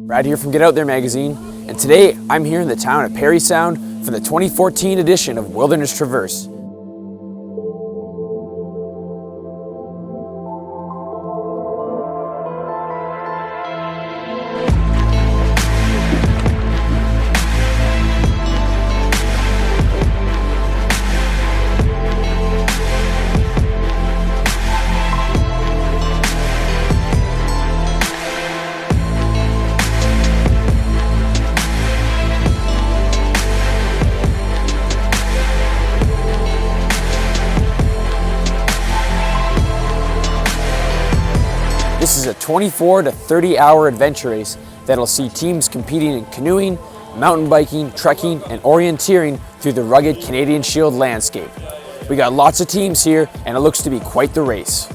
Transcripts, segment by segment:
Brad here from Get Out There magazine, and today I'm here in the town of Parry Sound for the 2014 edition of Wilderness Traverse. This is a 24 to 30 hour adventure race that'll see teams competing in canoeing, mountain biking, trekking, and orienteering through the rugged Canadian Shield landscape. We got lots of teams here, and it looks to be quite the race.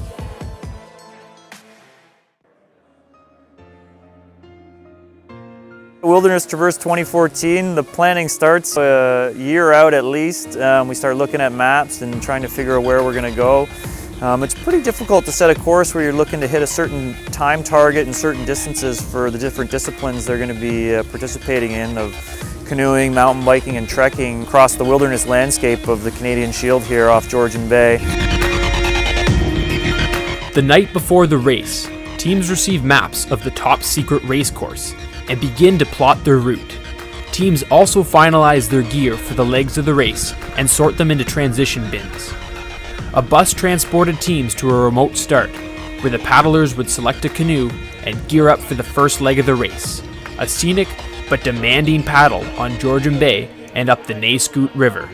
Wilderness Traverse 2014, the planning starts a year out at least. We start looking at maps and trying to figure out where we're going to go. It's pretty difficult to set a course where you're looking to hit a certain time target and certain distances for the different disciplines they're going to be participating in, of canoeing, mountain biking, and trekking across the wilderness landscape of the Canadian Shield here off Georgian Bay. The night before the race, teams receive maps of the top secret race course and begin to plot their route. Teams also finalize their gear for the legs of the race and sort them into transition bins. A bus transported teams to a remote start, where the paddlers would select a canoe and gear up for the first leg of the race, a scenic but demanding paddle on Georgian Bay and up the Nayscoot River.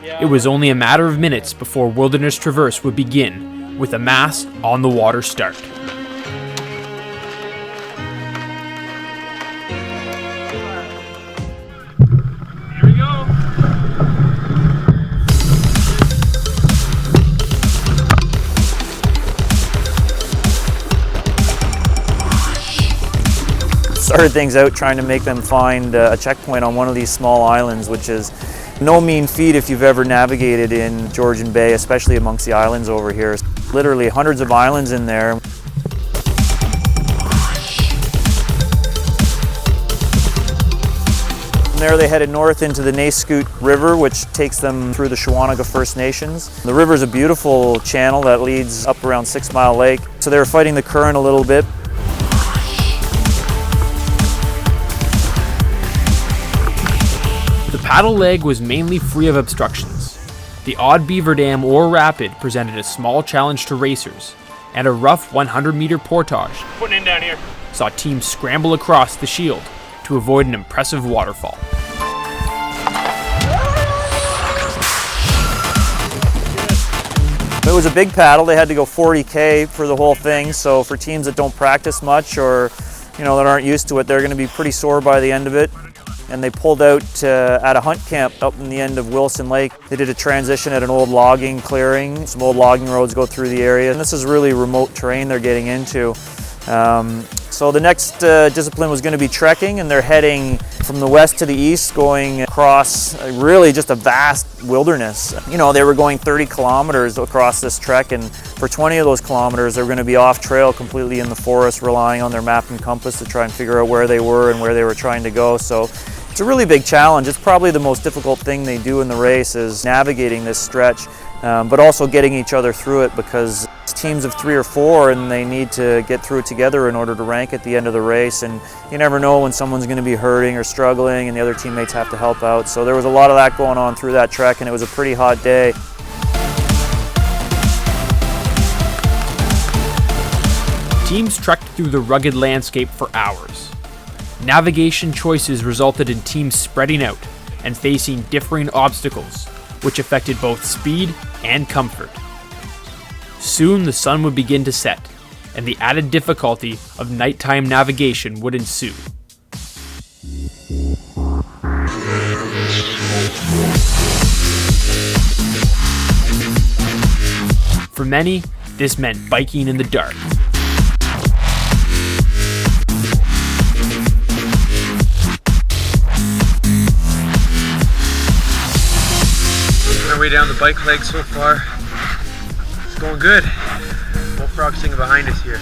It was only a matter of minutes before Wilderness Traverse would begin, with a mass on the water start. Started things out trying to make them find a checkpoint on one of these small islands, which is no mean feat if you've ever navigated in Georgian Bay, especially amongst the islands over here. Literally hundreds of islands in there. From there they headed north into the Nayscoot River, which takes them through the Shawanaga First Nations. The river is a beautiful channel that leads up around 6 Mile Lake. So they were fighting the current a little bit. The paddle leg was mainly free of obstructions. The odd beaver dam or rapid presented a small challenge to racers, and a rough 100-meter portage saw teams scramble across the shield to avoid an impressive waterfall. It was a big paddle. They had to go 40K for the whole thing, so for teams that don't practice much or that aren't used to it, they're going to be pretty sore by the end of it. And they pulled out at a hunt camp up in the end of Wilson Lake. They did a transition at an old logging clearing. Some old logging roads go through the area. And this is really remote terrain they're getting into. So the next discipline was going to be trekking, and they're heading from the west to the east, going across really just a vast wilderness. They were going 30 kilometers across this trek, and for 20 of those kilometers they were going to be off trail, completely in the forest, relying on their map and compass to try and figure out where they were and where they were trying to go. So it's a really big challenge. It's probably the most difficult thing they do in the race, is navigating this stretch, but also getting each other through it, because it's teams of 3 or 4 and they need to get through it together in order to rank at the end of the race. And you never know when someone's going to be hurting or struggling and the other teammates have to help out. So there was a lot of that going on through that trek, and it was a pretty hot day. Teams trekked through the rugged landscape for hours. Navigation choices resulted in teams spreading out and facing differing obstacles, which affected both speed and comfort. Soon the sun would begin to set, and the added difficulty of nighttime navigation would ensue. For many, this meant biking in the dark. Way down the bike leg so far. It's going good. Bullfrog singing behind us here.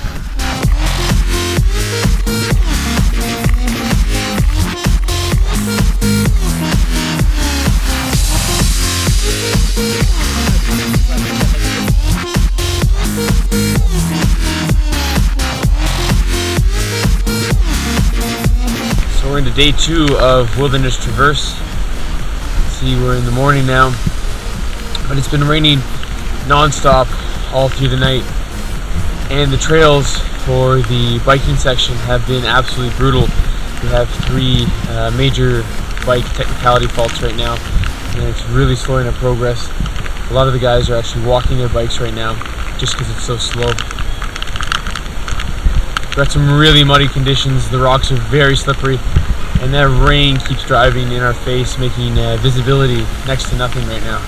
So we're into day 2 of Wilderness Traverse. See, we're in the morning now, but it's been raining non-stop all through the night, and the trails for the biking section have been absolutely brutal. We have 3 major bike technicality faults right now, and it's really slowing our progress. A lot of the guys are actually walking their bikes right now just because it's so slow. We've got some really muddy conditions. The rocks are very slippery, and that rain keeps driving in our face, making visibility next to nothing right now.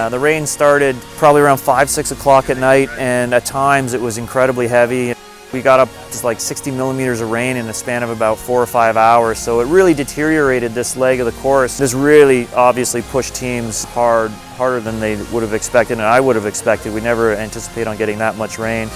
The rain started probably around 5-6 o'clock at night, and at times it was incredibly heavy. We got up to like 60 millimeters of rain in a span of about 4 or 5 hours, so it really deteriorated this leg of the course. This really obviously pushed teams harder than they would have expected, and I would have expected. We never anticipate on getting that much rain.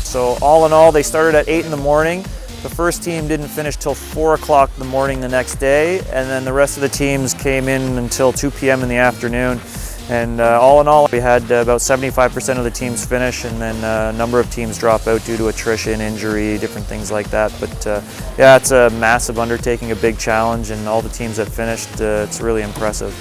So all in all, they started at 8 in the morning. The first team didn't finish till 4 o'clock in the morning the next day, and then the rest of the teams came in until 2 p.m. in the afternoon. And all in all, we had about 75% of the teams finish, and then a number of teams drop out due to attrition, injury, different things like that. But yeah, it's a massive undertaking, a big challenge, and all the teams that finished, it's really impressive.